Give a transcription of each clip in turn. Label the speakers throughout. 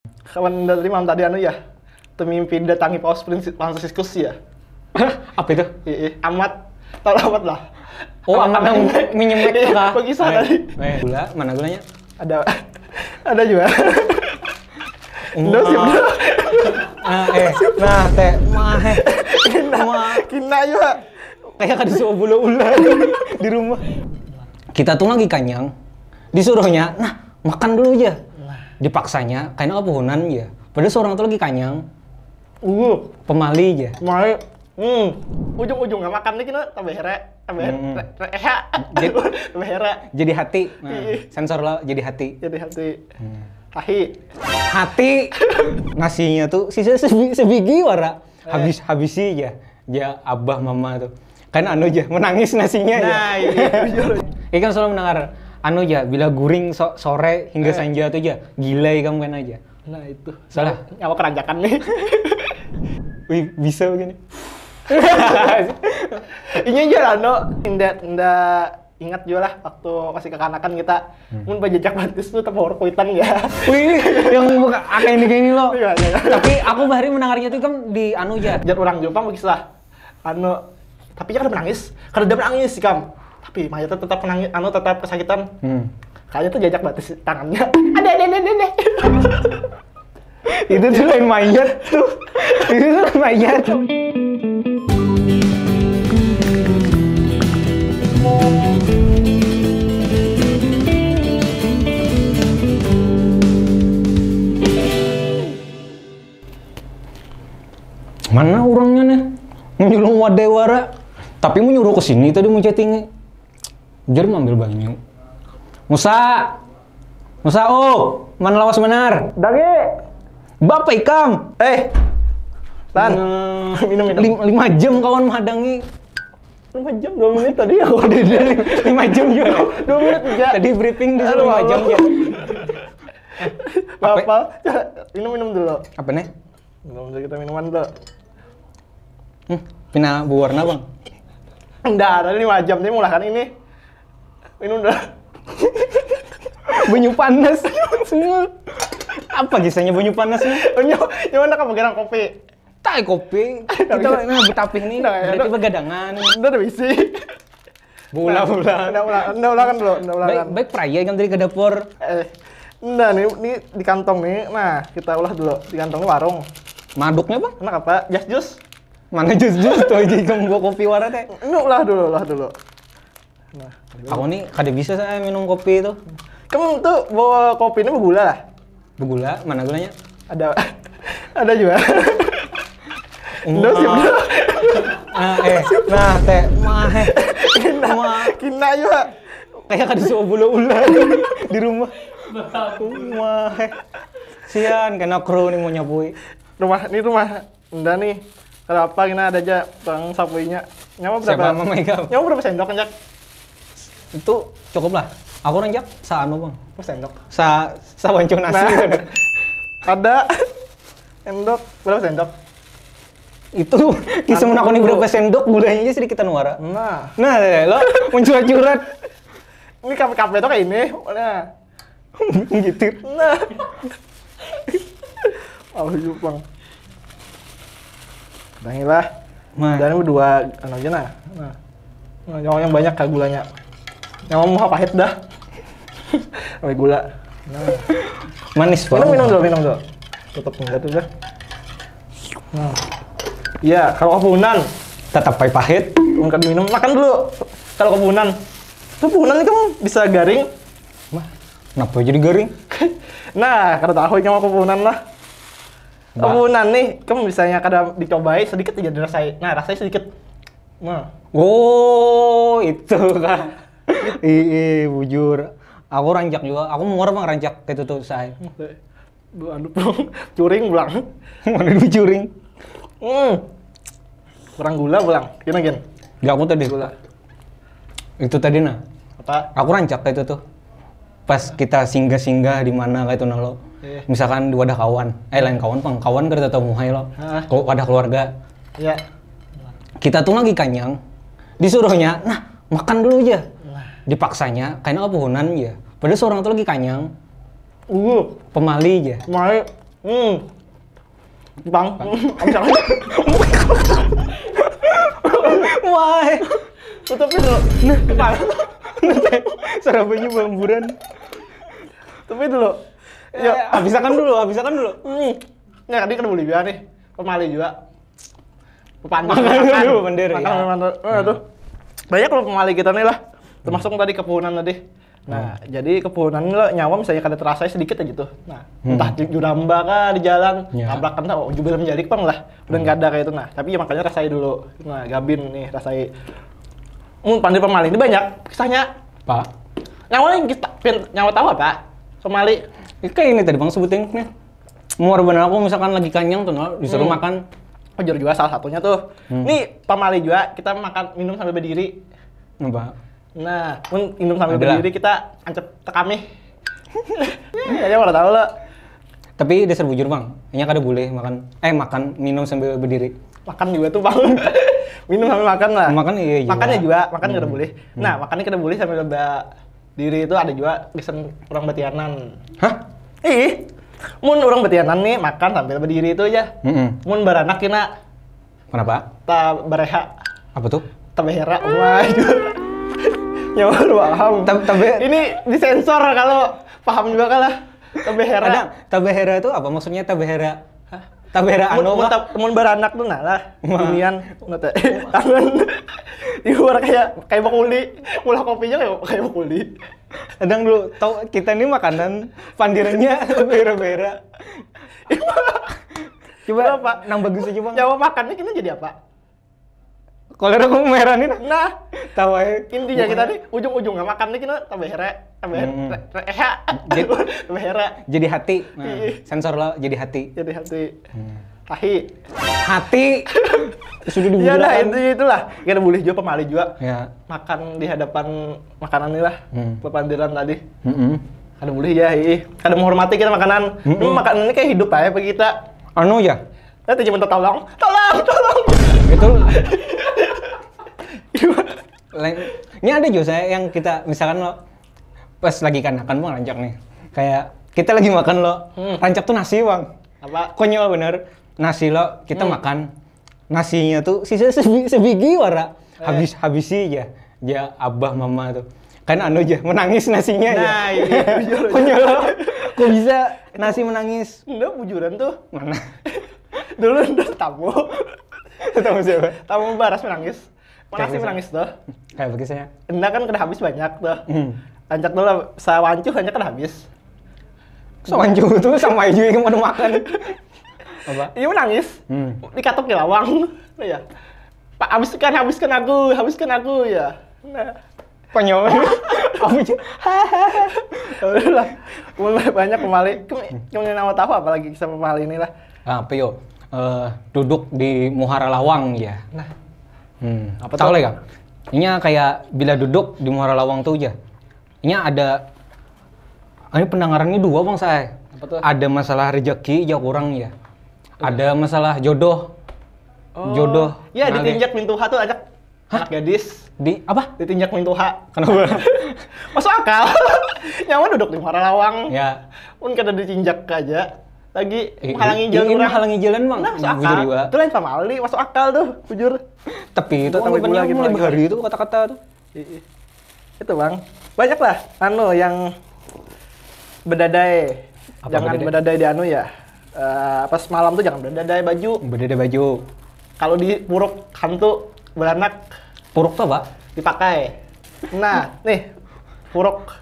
Speaker 1: Kawan dari mam tadi anu ya, mimpi datangi Paus Franciscus ya.
Speaker 2: Apa itu?
Speaker 1: Iya, amat, tahu amat lah.
Speaker 2: Oh, amat yang minyemek tuh kah?
Speaker 1: Pengisah tadi.
Speaker 2: Gula, mana gulanya?
Speaker 1: Ada juga. Udah siap dah.
Speaker 2: Nah, teh,
Speaker 1: Kina juga.
Speaker 2: kayak kada disuruh bulu ular di rumah. Kita tuh lagi kanyang, disuruhnya, nah makan dulu aja. Dipaksanya, kayaknya kepuhunan ya. Padahal seorang tuh lagi kanyang. Pemali aja.
Speaker 1: Pemali. Ujung-ujungnya makan nih kita tambah here. Tambah here.
Speaker 2: Jadi hati. Nah, sensor lo jadi hati.
Speaker 1: Jadi hati.
Speaker 2: Hati. Nasinya tuh sisa sebiji wara. Habisi aja. Ya abah mama tuh. Kan anu aja menangis nasinya ya.
Speaker 1: Nah, iya.
Speaker 2: Ikan selalu mendengar anu aja, bila guring sore hingga senja tuh aja, gila kamu kan aja.
Speaker 1: Nah itu.
Speaker 2: Salah.
Speaker 1: Nyawa keranjakan nih.
Speaker 2: Wih, bisa begini.
Speaker 1: Ini aja lah, no. Nggak ingat juga lah waktu masih kekanakan kita. Mun bajajak batis tuh tepur kuitan ya.
Speaker 2: Wih, yang buka kayak ini loh.
Speaker 1: Iya.
Speaker 2: Tapi aku bahari mendengarnya tuh kan di anu aja.
Speaker 1: Jangan orang Jepang begitu lah. Anu, tapi dia kada menangis. Kada ada menangis sih kam. Tapi mayatnya tetap menangis, anu tetap kesakitan. Kayaknya tuh jajak batis tangannya. Ada.
Speaker 2: Itu tuh lain mayat tuh. Itu tuh mayat. Mana orangnya nih? Menyuruh wadewara. Tapi mau nyuruh ke sini tadi mau chatting. Jadi ambil banyu. Musa, mana lawas benar?
Speaker 1: Dage.
Speaker 2: Bapak ikam.
Speaker 1: Tan. Minum.
Speaker 2: 5 jam kawan menghadangi.
Speaker 1: 5 jam 2 menit tadi aku.
Speaker 2: 5 jam juga.
Speaker 1: 2 menit aja.
Speaker 2: Tadi briefing di 5 jam ya.
Speaker 1: Apa? Minum dulu.
Speaker 2: Apa nih?
Speaker 1: Minum dulu, kita minuman dulu.
Speaker 2: Pina berwarna bang?
Speaker 1: Enggak, tadi 5 jam nih mulai kan ini. Minum dulu.
Speaker 2: Bunyi panas semua. Apa kisahnya bunyi panasnya?
Speaker 1: Gimana kamu gerang kopi?
Speaker 2: Tak kopi. Kita nah betapih nih. Berarti begadangan.
Speaker 1: Udah bisi.
Speaker 2: Udah
Speaker 1: ulangan dulu.
Speaker 2: Baik praya kan tadi ke dapur.
Speaker 1: Nah, ini di kantong nih. Nah, kita ulah dulu. Di kantong warung.
Speaker 2: Maduknya bang?
Speaker 1: Enak apa? Jus.
Speaker 2: Mana jus tuh aja kamu bawa kopi warat teh.
Speaker 1: Ini ulah dulu. Nah,
Speaker 2: aku nih kada bisa saya minum kopi itu.
Speaker 1: Kamu tuh bawa kopi ini bergula lah.
Speaker 2: Bergula? Mana gulanya?
Speaker 1: Ada juga. Udah siap dah.
Speaker 2: Nah, teh,
Speaker 1: Kina juga.
Speaker 2: kayak kada disuruh bulu ular di rumah. Sian, kena kru nih mau nyapui.
Speaker 1: Rumah. Enggak nih. Kenapa kita ada aja tukang sapuinya. Nyawa berapa?
Speaker 2: Siapa mama Ika?
Speaker 1: Nyawa berapa sendok kan, Jak?
Speaker 2: Itu cukup lah. Aku ranjak sa anu bang.
Speaker 1: Berapa sendok?
Speaker 2: Sa wancung nasi.
Speaker 1: Nah, ada sendok berapa sendok?
Speaker 2: Itu kisah aku nih berapa sendok gulanya aja sedikit nuara.
Speaker 1: Nah,
Speaker 2: lo mencurhat-curhat.
Speaker 1: ini kafe tuh kayak ini. Nah,
Speaker 2: gitu.
Speaker 1: nah. Jepang. Udah. Dan berdua anu aja nah. Nah, yang banyak kah gulanya. Yang mau pahit dah. Sampai gula. Nah.
Speaker 2: Manis banget.
Speaker 1: Minum dulu. Tutup enggak tuh dah. Nah. Iya, kalau kepunan
Speaker 2: Tetap pahit.
Speaker 1: enggak diminum, makan dulu. Kalau kepunan ini kamu bisa garing.
Speaker 2: Mah, kenapa jadi garing?
Speaker 1: Nah, kada tahu yang mau kepunan lah. Kepunan nih, kamu misalnya kada dicobai sedikit aja dirasai. Nah, rasanya sedikit. Nah.
Speaker 2: Oh, itu kan. Bujur. Aku ranjak juga. Aku mau bang ranjak kayak itu tuh saya.
Speaker 1: Aduh, curing pulang.
Speaker 2: Mana dicuring?
Speaker 1: Kurang gula pulang. Gimana?
Speaker 2: Gak aku tadi.
Speaker 1: Gula.
Speaker 2: Itu tadi nah.
Speaker 1: Apa?
Speaker 2: Aku rancak kayak itu tuh. Pas kita singgah-singgah di mana kayak itu nah lo. Misalkan di wadah kawan. Lain kawan pang. Kawan kada tahu muhai lo. Wadah keluarga.
Speaker 1: Iya.
Speaker 2: Kita tuh lagi kanyang. Disuruhnya, nah makan dulu aja. Dipaksanya, kayaknya kepuhunan ya. Padahal seorang tuh lagi kanyang. Pemali aja.
Speaker 1: Pemali. Bang, misalkan
Speaker 2: Wah,
Speaker 1: tutupin dulu. Bang,
Speaker 2: Sarapannya bamburan.
Speaker 1: tutupin dulu. Yuk,
Speaker 2: Habisakan dulu.
Speaker 1: Nah, tadi kan boleh juga nih, pemali juga.
Speaker 2: Makan dulu, Pandera,
Speaker 1: Makan. Tuh. Banyak loh pemali kita nih lah. Termasuk tadi kepunan tadi. Nah, jadi kepunan lo nyawa misalnya kada terasa sedikit aja tuh. Nah, entah di juramba kah di jalan, tabrakan tah, juga belum jadi pang lah. Udah nggak ada kayak itu. Nah, tapi ya makanya rasai dulu. Nah, Gabin nih rasai. Pandai pemali ini banyak kisahnya.
Speaker 2: Pak.
Speaker 1: Nyawa yang kita nyawa tahu apa? Pemali.
Speaker 2: Kayak ini tadi Bang sebutin nih. Mau bener aku misalkan lagi kanyang tuh, disuruh makan.
Speaker 1: Jujur juga salah satunya tuh. Nih pemali juga kita makan minum sambil berdiri.
Speaker 2: Apa?
Speaker 1: Nah, minum sambil berdiri kita ancep tekami. Kayaknya udah tahu lo.
Speaker 2: Tapi dasar bujur Bang, ini kada boleh makan minum sambil berdiri.
Speaker 1: Makan juga tuh Bang. Minum sambil makan lah.
Speaker 2: Makan iya juga.
Speaker 1: Makannya juga, makan kada boleh. Nah, makannya kada boleh sambil berdiri itu ada juga listen orang betianan.
Speaker 2: Hah?
Speaker 1: Mun orang betianan nih makan sambil berdiri itu aja. Mun baranak kena
Speaker 2: Kenapa?
Speaker 1: ta bareha.
Speaker 2: Apa tuh?
Speaker 1: Tabehera. Wah, nyawa lu paham. Ini disensor kalau paham juga kalah. Tabehera.
Speaker 2: Ada tabehera itu apa? Maksudnya tabehera? Tabehera anu apa?
Speaker 1: Mun baranak tuh lah. Inian ngote. Tangan. Di luar kayak bakuli. Mulah kopinya kayak bakuli.
Speaker 2: Kadang dulu tau kita ini makanan pandirannya tabehera-behera. Coba
Speaker 1: apa?
Speaker 2: nang bagus aja Bang.
Speaker 1: Nyawa makannya kita jadi apa?
Speaker 2: Kolera aku merah nih.
Speaker 1: Nah,
Speaker 2: tahu aja.
Speaker 1: Intinya kita nih ujung-ujungnya makannya kita tabehera. Tabehera.
Speaker 2: Jadi hati. Nah, sensor lo jadi hati.
Speaker 1: Jadi hati.
Speaker 2: Hati. Sudah dibilang.
Speaker 1: Iya lah, intinya itulah. Kita boleh juga pemali juga.
Speaker 2: Ya.
Speaker 1: Makan di hadapan makanan ini lah. Pepandiran tadi. Kada boleh ya, kada menghormati kita makanan. Makanan ini kayak hidup aja bagi kita.
Speaker 2: Anu ya.
Speaker 1: Kita cuma tolong.
Speaker 2: Itu. Ini ada juga saya yang kita misalkan lo pas lagi kanakan Bang rancak nih. Kayak kita lagi makan lo, rancak tuh nasi Bang.
Speaker 1: Apa?
Speaker 2: Konyol bener. Nasi lo kita makan. Nasinya tuh sisa sebiji wara. Habisi aja. Ya abah mama tuh. Kan anu aja menangis nasinya ya.
Speaker 1: Nah, iya bujur.
Speaker 2: Konyol. Kok bisa nasi menangis?
Speaker 1: Enggak bujuran tuh.
Speaker 2: Mana?
Speaker 1: Dulu tamu.
Speaker 2: Tamu siapa?
Speaker 1: Tamu baras menangis. Mana sih menangis tuh?
Speaker 2: Kayak begitu
Speaker 1: Enggak kan kena habis banyak tuh. Ancak dulu sawancu hanya kena habis.
Speaker 2: Sawancu tuh sama Iju yang mau makan. Apa?
Speaker 1: Iya menangis. Dikatok di lawang. Ya. Pak habiskan aku ya. Nah.
Speaker 2: Konyol. Aku
Speaker 1: Udah mulai banyak pemali. Kemudian nama tahu apalagi kisah pemali ini lah.
Speaker 2: Apa yo? Duduk di Muara Lawang ya.
Speaker 1: Nah.
Speaker 2: Apa tahu lah Kang? Ini kayak bila duduk di Muara Lawang tuh ya. Ini ada ini pendengarannya dua Bang saya.
Speaker 1: Apa tuh?
Speaker 2: Ada masalah rezeki ya kurang ya. Ada masalah jodoh. Jodoh.
Speaker 1: Ya ditinjak pintu tuh ajak anak gadis.
Speaker 2: Di apa?
Speaker 1: Ditinjak pintu
Speaker 2: Kenapa?
Speaker 1: Masuk akal. Nyawa duduk di Muara Lawang.
Speaker 2: Ya.
Speaker 1: Pun kada ditinjak aja. Lagi menghalangi jalan orang.
Speaker 2: Menghalangi jalan Bang.
Speaker 1: Nah, masuk akal. Itu lain pamali, masuk akal tuh, jujur.
Speaker 2: Tapi itu anggapannya mulai bahari itu kata-kata tuh.
Speaker 1: Itu Bang. Banyak lah yang bedadai. Jangan bedadai di ya. Pas malam tuh jangan bedadai baju.
Speaker 2: Bedadai baju.
Speaker 1: Kalau di puruk hantu beranak.
Speaker 2: Puruk tuh Pak?
Speaker 1: Dipakai. Nah, nih. Puruk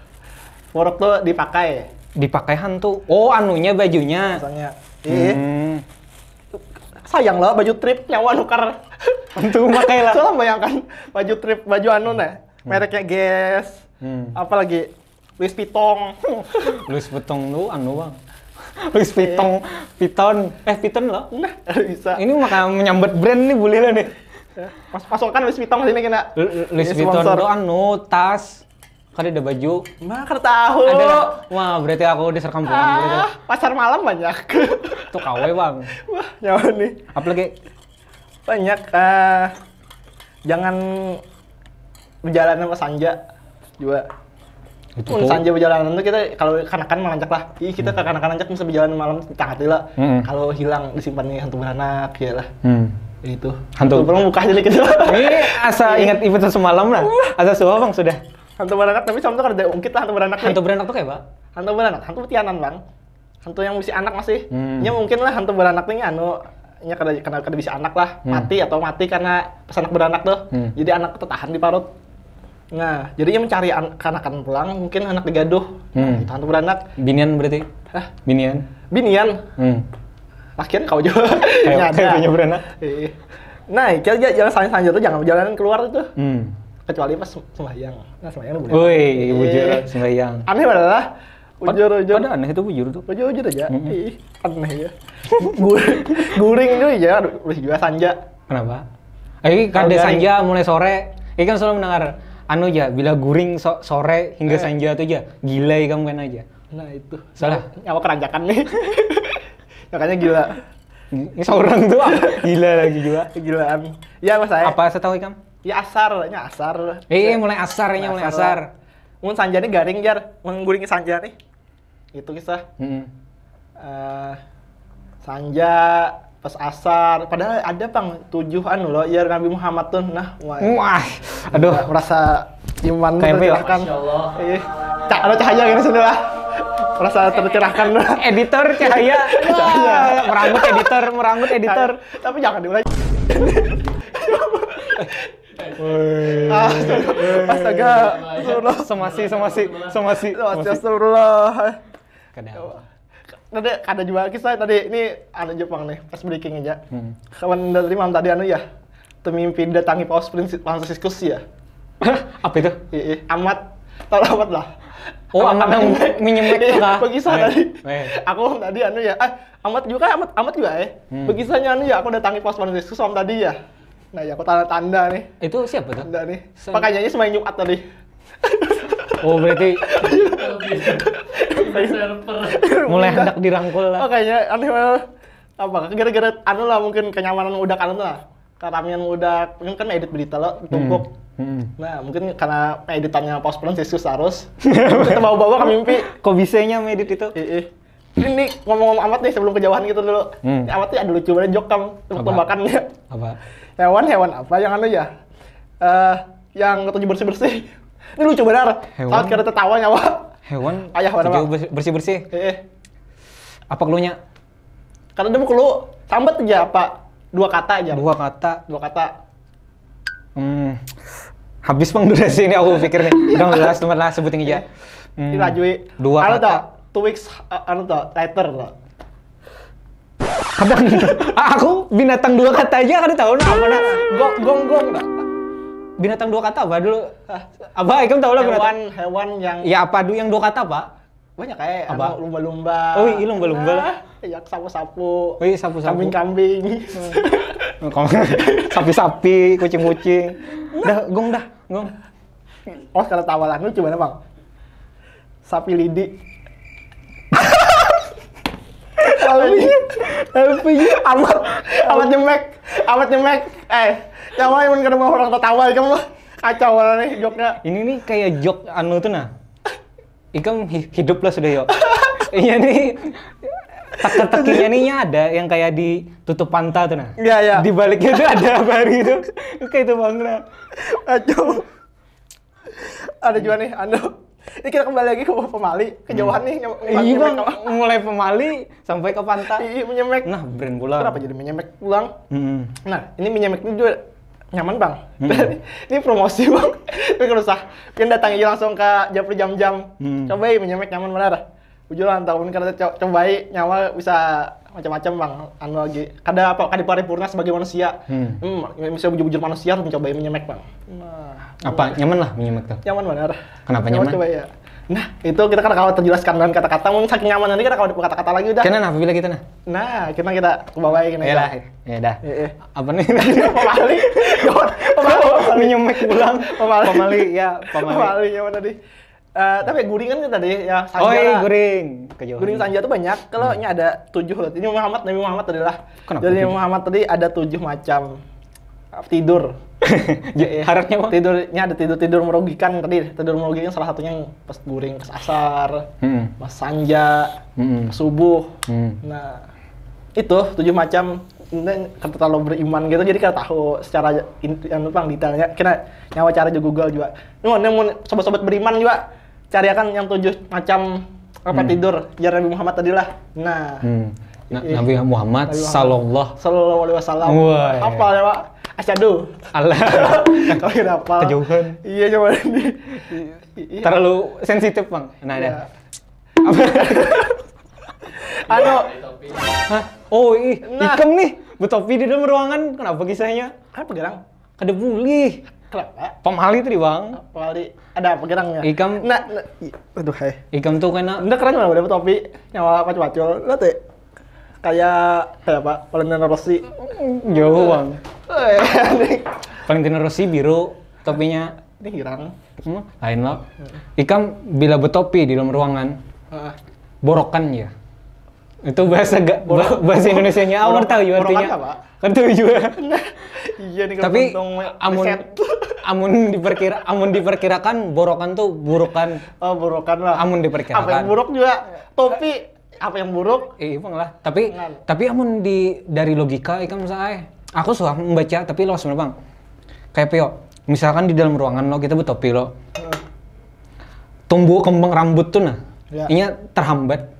Speaker 1: tuh dipakai.
Speaker 2: Dipakai hantu. Oh, anunya bajunya.
Speaker 1: Misalnya. Sayang loh baju trip nyawa nukar.
Speaker 2: Hantu pakai lah.
Speaker 1: Soalnya bayangkan baju trip, baju anu nah. Mereknya Guess. Apalagi Louis Vuitton.
Speaker 2: Louis Vuitton lu anu Bang. Louis Vuitton, Vuitton loh.
Speaker 1: Nah, bisa.
Speaker 2: Ini maka menyambat brand nih boleh lah nih.
Speaker 1: Masukkan Louis Vuitton sini kena.
Speaker 2: Louis Vuitton itu anu tas. Kan ada baju.
Speaker 1: Mah kada tahu.
Speaker 2: Ada. Wah, berarti aku di serkampungan berarti.
Speaker 1: Pasar malam banyak.
Speaker 2: Tuh KW Bang.
Speaker 1: Wah, nyawa nih.
Speaker 2: Apalagi
Speaker 1: banyak jangan berjalan sama Sanja juga.
Speaker 2: Itu
Speaker 1: Mun
Speaker 2: tuh.
Speaker 1: sanja perjalanan tuh kita kalau kanakan melancak lah. Ih, kita ke kanakan lancak bisa berjalan malam tengah lah. Kalau hilang disimpan nih hantu beranak ya lah. Itu.
Speaker 2: Hantu.
Speaker 1: Belum buka jadi gitu.
Speaker 2: Ini asa ingat episode semalam lah. Asa suah bang sudah.
Speaker 1: Hantu beranak tapi sama tuh kan ada ungkit lah hantu beranak.
Speaker 2: Hantu beranak tuh kayak apa?
Speaker 1: Hantu beranak, hantu petianan bang. Hantu yang bisa anak masih. Ya mungkin lah hantu beranak ini anu nya karena bisa anak lah, mati karena pas anak beranak tuh. Jadi anak tertahan di parut. Nah, jadinya mencari kanakan pulang, mungkin anak digaduh. Itu hantu beranak.
Speaker 2: Binian berarti?
Speaker 1: Hah?
Speaker 2: Binian?
Speaker 1: Binian. Lakian kau juga.
Speaker 2: Kayak punya beranak.
Speaker 1: Nah, kita jalan sanjur tuh jangan jalanan keluar itu. Kecuali pas sembahyang. Nah, sembahyang boleh.
Speaker 2: Woi, bujur sembahyang.
Speaker 1: Aneh padahal. Bujur.
Speaker 2: Pada aneh itu bujur tuh.
Speaker 1: Bujur aja. Aneh ya. Guring itu ya, udah juga sanja.
Speaker 2: Kenapa? Ini kade sanja mulai sore. Ini kan selalu mendengar anu aja, bila guring sore hingga sanja tuh aja, gila kamu kan aja.
Speaker 1: Nah itu.
Speaker 2: Salah.
Speaker 1: Nyawa keranjakan nih. Makanya gila.
Speaker 2: Ini seorang tuh gila lagi juga.
Speaker 1: Kegilaan. Ya mas saya.
Speaker 2: Apa setahu ikam?
Speaker 1: Ya asar.
Speaker 2: Mulai asar.
Speaker 1: Mun sanja nih garing jar, mun guring sanja nih. Itu kisah. Sanja pas asar, padahal ada bang 7 anu loh, ya Nabi Muhammad tuh, nah
Speaker 2: wah, aduh,
Speaker 1: merasa iman
Speaker 2: KMP
Speaker 1: tercerahkan. Ada cahaya gini sini lah, merasa tercerahkan lah.
Speaker 2: Editor cahaya, merangkut editor.
Speaker 1: Tapi jangan diulangi. Astaga,
Speaker 2: somasi.
Speaker 1: Astagfirullah.
Speaker 2: Kadang.
Speaker 1: Ada juga kisah tadi ini ada Jepang nih pas breaking aja. Kawan dari mam tadi anu ya, mimpi datangi Paus Franciscus ya.
Speaker 2: Apa itu?
Speaker 1: Iya, amat, tahu amat lah.
Speaker 2: Oh, amat yang minyemek kah?
Speaker 1: Begisah tadi. Aku tadi anu ya, amat juga ya. Begisahnya anu ya, aku datangi Paus Franciscus mam tadi ya. Nah ya aku tanda nih.
Speaker 2: Itu siapa tuh?
Speaker 1: Tanda nih. Pakainya semain Jumat tadi.
Speaker 2: Oh berarti mulai hendak dirangkul lah.
Speaker 1: Oh kayaknya aneh banget. Apa? Gara-gara anu lah mungkin kenyamanan udah anu lah. Karamian udah mungkin kan edit berita lo tumpuk. Nah mungkin karena editannya Paus Franciscus harus kita bawa-bawa ke mimpi.
Speaker 2: Kok bisanya edit itu?
Speaker 1: Ini ngomong-ngomong amat nih sebelum kejauhan gitu dulu. Amat nih ada lucu banget jok kamu tebak-tebakannya.
Speaker 2: Apa?
Speaker 1: Hewan apa yang anu ya? Yang ketujuh bersih-bersih. Ini lucu benar. Saat kita tertawa nyawa.
Speaker 2: Hewan
Speaker 1: Ayah mana
Speaker 2: bersih-bersih. Apa keluhnya?
Speaker 1: Karena dia mau keluh, sambat aja apa? 2 kata aja.
Speaker 2: 2 kata.
Speaker 1: Habis
Speaker 2: bang durasi ini aku pikir nih. Udah teman lah sebutin aja.
Speaker 1: Dilajui.
Speaker 2: 2 kata.
Speaker 1: 2 weeks later loh.
Speaker 2: Kadang aku binatang 2 kata aja kan tahu apa nah.
Speaker 1: Gonggong dah.
Speaker 2: Binatang 2 kata apa dulu? Apa? Kamu tahu lah binatang.
Speaker 1: Hewan yang.
Speaker 2: Ya apa dulu yang 2 kata Pak?
Speaker 1: Banyak kayak
Speaker 2: apa?
Speaker 1: Lumba-lumba.
Speaker 2: Oh iya lumba-lumba lah.
Speaker 1: Ya sapu-sapu.
Speaker 2: Oh iya sapu-sapu.
Speaker 1: Kambing-kambing.
Speaker 2: Sapi-sapi, kucing-kucing. Gong.
Speaker 1: Oh kalau tawalan lu gimana bang? Sapi lidi. Amat nyemek. Yang main kan orang tertawa kamu kacau nih joknya.
Speaker 2: Ini nih kayak jok anu tuh nah. Ikam hidup lah sudah yo. Iya nih. Teka-tekinya nih ada yang kayak ditutup pantat tuh nah.
Speaker 1: Iya.
Speaker 2: Di baliknya tuh ada bari itu. Kayak itu bang nah.
Speaker 1: Kacau. Ada juga nih ini kita kembali lagi ke pemali, kejauhan nih.
Speaker 2: Iya bang, mulai pemali sampai ke pantai.
Speaker 1: Iya, menyemek.
Speaker 2: Nah, brand pulang.
Speaker 1: Kenapa jadi menyemek pulang? Nah, ini menyemek ini juga nyaman bang. Ini promosi bang. Tapi kalau usah, yang datang aja langsung ke jam-jam. Cobain menyemek nyaman benar. Ujulan tahun karena cobain nyawa bisa macam-macam bang. Anu lagi. Kada paripurna sebagai manusia. Bisa bujur-bujur manusia harus mencobain menyemek bang.
Speaker 2: Apa nyaman lah menyemek tuh?
Speaker 1: Nyaman benar.
Speaker 2: Kenapa nyaman?
Speaker 1: Coba ya. Nah, itu kita kan kalau terjelaskan dengan kata-kata, mungkin saking nyaman nanti kita kalau kata-kata lagi udah.
Speaker 2: Kenapa bila kita nah?
Speaker 1: Nah, kita kebawain
Speaker 2: ya lah. Ya dah. Apa nih?
Speaker 1: Pemali.
Speaker 2: Menyemek pulang. Pemali
Speaker 1: nyaman tadi. Tapi guringan kan tadi ya sanja.
Speaker 2: Oh iya, guring.
Speaker 1: Guring sanja tuh banyak. Kalau ini ada 7 loh. Ini Nabi Muhammad tadi lah.
Speaker 2: Kenapa
Speaker 1: Jadi Nabi Muhammad tadi ada 7 macam tidur.
Speaker 2: Harapnya Bang.
Speaker 1: Tidurnya ada tidur merugikan tadi. Tidur merugikan salah satunya yang pas guring pas asar, pas sanja, pas subuh. Nah, itu 7 macam. Ini kan terlalu beriman gitu, jadi kita tahu secara detailnya. Kita nyawa cara di Google juga. Mau sobat-sobat beriman juga carikan yang 7 macam apa tidur jar Nabi Muhammad tadi lah. Nah,
Speaker 2: Nabi Muhammad sallallahu
Speaker 1: alaihi wasallam. Apa ya, Pak? Asyhadu
Speaker 2: Allah.
Speaker 1: Kalau kenapa?
Speaker 2: Kejauhan.
Speaker 1: Iya, coba ini.
Speaker 2: Terlalu sensitif, Bang. Nah, ada. Hah? Oh, Ikam nih bertopi di dalam ruangan. Kenapa kisahnya?
Speaker 1: Apa gerang?
Speaker 2: Ada bully.
Speaker 1: Kenapa?
Speaker 2: Pemali tadi, Bang.
Speaker 1: Pemali. Ada apa gerangnya?
Speaker 2: Ikam.
Speaker 1: Aduh, hai.
Speaker 2: Ikam tuh kena.
Speaker 1: Udah keren lah, udah bertopi. Nyawa pacul-pacul. Lo tuh kayak apa? Valentino Rossi.
Speaker 2: Jauh, Bang. Valentino Rossi biru, topinya.
Speaker 1: Ini hirang.
Speaker 2: Lain lo. Ikam bila bertopi di dalam ruangan. Borokan ya. Itu bahasa bahasa Indonesianya awal tahu juga artinya. Kan tahu juga.
Speaker 1: Iya nih.
Speaker 2: Tapi amun diperkirakan borokan tuh burukan.
Speaker 1: Oh, burukan lah.
Speaker 2: Amun diperkirakan.
Speaker 1: Apa yang buruk juga topi. Apa yang buruk?
Speaker 2: Bang lah. Tapi amun dari logika ikan misalnya aku suka membaca tapi lo sebenarnya Bang. Kayak Pio, misalkan di dalam ruangan lo kita bertopi lo. Tumbuh kembang rambut tuh ini terhambat.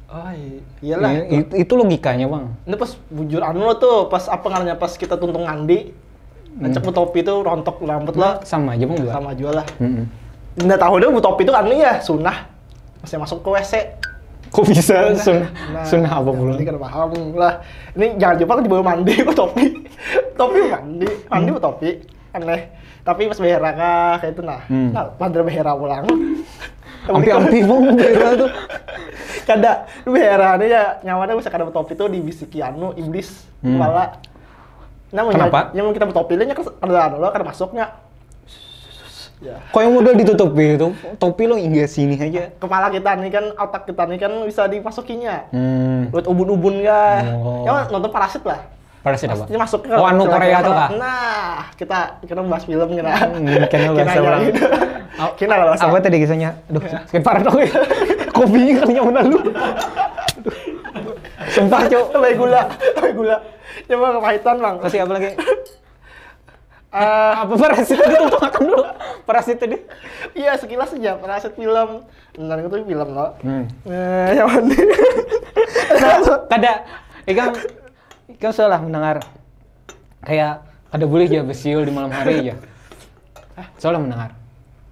Speaker 1: Oh iyalah.
Speaker 2: Itu logikanya Bang.
Speaker 1: Ini pas bujur lo tuh, pas apa namanya pas kita tuntung ngandi, ngecek topi tuh rontok rambut lo.
Speaker 2: Sama aja Bang.
Speaker 1: Sama aja lah. Nggak tahu deh topi itu kan ya sunnah. Masih masuk ke WC.
Speaker 2: Kok bisa sunnah apa pula?
Speaker 1: Ini kan paham lah. Ini jangan jumpa di bawah mandi topi. Topi mandi topi. Aneh. Tapi pas behera kayak itu nah pada behera pulang.
Speaker 2: Ampi Bang behera tuh.
Speaker 1: Kada behera ya nyawanya bisa kada bertopi tuh dibisiki iblis kepala.
Speaker 2: Kenapa?
Speaker 1: Yang kita bertopi nya kada masuknya.
Speaker 2: Ya. Kok yang modal ditutupi itu topi lo hingga sini aja.
Speaker 1: Kepala kita nih kan, otak kita nih kan bisa dimasukinya. Buat ubun-ubun kan. Ya nonton Parasit lah.
Speaker 2: Parasit apa?
Speaker 1: Ini masuk ke
Speaker 2: anu Korea tuh kah?
Speaker 1: Nah, kita bahas film kira.
Speaker 2: Kena bahasa orang.
Speaker 1: Kena bahasa.
Speaker 2: Apa tadi kisahnya? Aduh, sakit parah dong. Kopi kan nyaman lu. Sumpah, Cok.
Speaker 1: Tambah gula. Coba kepahitan, Bang.
Speaker 2: Kasih apa lagi? Apa Parasit tadi tuh makan dulu. Parasit tadi.
Speaker 1: Iya, sekilas aja Parasit film. Benar itu film lo. Yang mana?
Speaker 2: Kada Ikan salah mendengar kayak ada boleh aja besiul di malam hari aja. Soalnya mendengar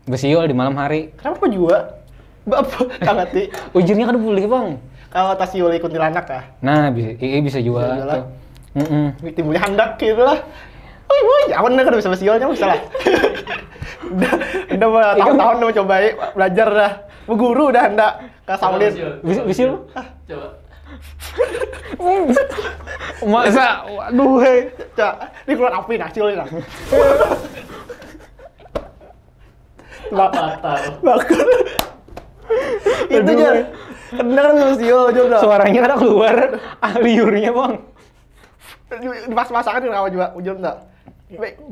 Speaker 2: besiul di malam hari.
Speaker 1: Kenapa juga? Bapak ngerti.
Speaker 2: Ujungnya kan boleh Bang.
Speaker 1: Kalau tasiuli kuntilanak kah?
Speaker 2: Nah, bisa juga.
Speaker 1: Timbulnya handak gitu lah. Woi, awan kan bisa besiulnya bisa lah. udah tahun-tahun udah coba belajar dah. Guru udah hendak ke Saulin.
Speaker 2: Besiul?
Speaker 3: Coba.
Speaker 2: Masa, waduh hei.
Speaker 1: Ini keluar api hasilnya lah. Bakar. Itu aja. Kedengeran besiul aja udah.
Speaker 2: Suaranya kan keluar liurnya Bang.
Speaker 1: Dimas-masakan di rawa juga, ujung enggak.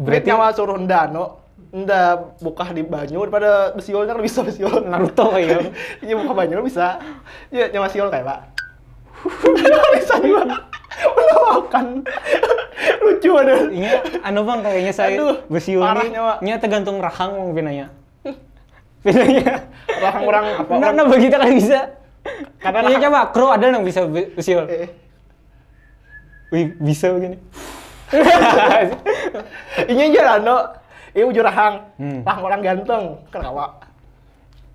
Speaker 1: Berarti nyawa suruh ndak buka di banyu daripada besiulnya kan bisa besiul.
Speaker 2: Naruto kayak.
Speaker 1: Iya buka banyu bisa. Iya nyawa siul kayak Pak. Bisa juga. Makan. Lucu ada.
Speaker 2: Iya, Bang kayaknya saya besiul nya tergantung rahang Bang pinanya. Pinanya.
Speaker 1: Rahang orang apa?
Speaker 2: Nah bagi kita kan bisa. Karena iya coba kro ada yang bisa besiul. Wih, bisa begini.
Speaker 1: Ini aja lah, ini ujur rahang. Rahang orang ganteng. Kenapa?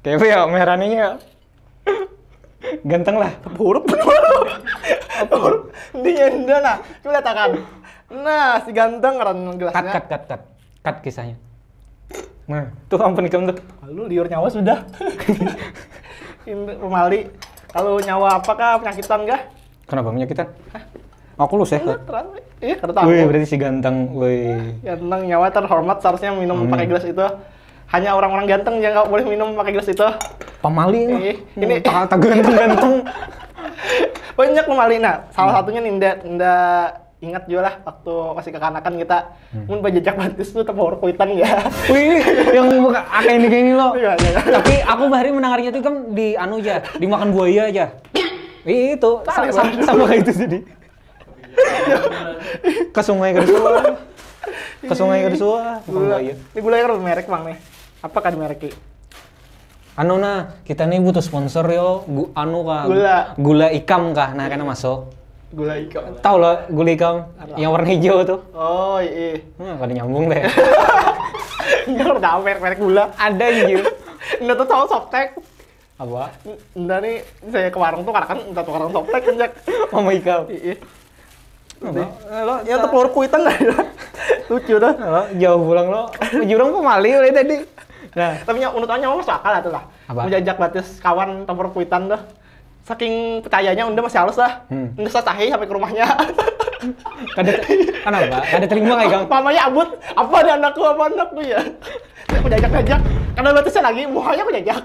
Speaker 2: Kayak ya, merahnya ganteng lah.
Speaker 1: Huruf Ini nyenda nah. Coba lihat. Nah, si ganteng kan gelasnya.
Speaker 2: Cut kisahnya. Nah, tuh ampun Ikam tuh.
Speaker 1: Lu liur nyawa sudah. Ini pemali. Kalau nyawa apakah penyakitan kah?
Speaker 2: Kenapa penyakitan? Aku lu sehat.
Speaker 1: Iya, tahu.
Speaker 2: Wih, berarti si ganteng. Wih.
Speaker 1: Ganteng nyawa terhormat seharusnya minum pakai gelas itu. Hanya orang-orang ganteng yang nggak boleh minum pakai gelas itu.
Speaker 2: Pemali
Speaker 1: ini
Speaker 2: tak ganteng-ganteng.
Speaker 1: Banyak pemali. Nah, salah satunya Ninda ingat juga lah waktu masih kekanakan kita mun bajajak batis tuh tepur kuitan ya.
Speaker 2: Wih, yang kayak ini lo.
Speaker 1: Iya.
Speaker 2: Tapi aku bahari mendengarnya tuh kan di anu aja, dimakan buaya aja. Itu sama kayak itu jadi. Ke sungai Kedua. Ke sungai Kedua, makan buaya.
Speaker 1: Ini gulanya kan merek Bang nih. Apa kan merek?
Speaker 2: Anu kita nih butuh sponsor yo, gula ikam kah, nah karena masuk.
Speaker 1: Gula ikam.
Speaker 2: Tahu lo gula ikam yang warna hijau tuh?
Speaker 1: Oh iya.
Speaker 2: Kada nyambung deh.
Speaker 1: Enggak udah tahu merek gula.
Speaker 2: Ada anjir.
Speaker 1: Enggak tuh tahu Softtek.
Speaker 2: Apa?
Speaker 1: Enggak nih saya ke warung tuh kan enggak tuh warung Softtek kan Jak.
Speaker 2: Mama ikam.
Speaker 1: Iya.
Speaker 2: Lo
Speaker 1: Ya telur kuitan lah. Lucu dah.
Speaker 2: lo jauh pulang lo. Jurang pemali oleh tadi.
Speaker 1: Nah, tapi unutannya masuk akal lah tuh lah. Menjajak batis kawan tempur kuitan dah. Saking percayanya udah masih halus lah. Udah sasahi sampai ke rumahnya.
Speaker 2: Kenapa? Kada terima kayak Kang.
Speaker 1: Mamanya abut, apa nih anakku ya. Aku jajak. Karena batisnya lagi, muanya aku jajak.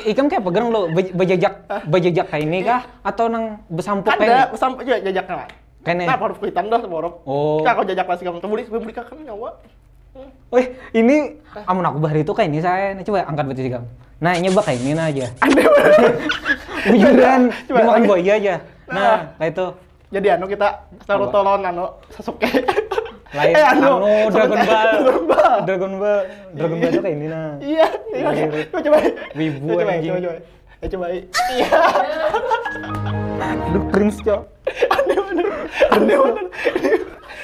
Speaker 2: Ikam kayak pegang lo bejajak kayak ini kah atau nang besampuk kayak ini?
Speaker 1: Ada besampuk juga jajaknya lah.
Speaker 2: Kene.
Speaker 1: Nah, baru kuitan dah semorok.
Speaker 2: Oh.
Speaker 1: Aku jajak pasti kamu beli kan nyawa.
Speaker 2: Wih, ini amun aku bahari itu kayak ini saya. Coba angkat batis kamu. Nah, nyoba kayak ini aja.
Speaker 1: Aneh banget.
Speaker 2: Bujuran, dimakan buaya aja. Nah, kayak itu.
Speaker 1: Jadi kita taruh tolon Sasuke.
Speaker 2: Lain Dragon Ball itu kayak ini nah.
Speaker 1: Iya. Coba.
Speaker 2: Wibu anjing.
Speaker 1: Coba. Iya.
Speaker 2: Aduh, cringe, Cok.
Speaker 1: Aneh bener.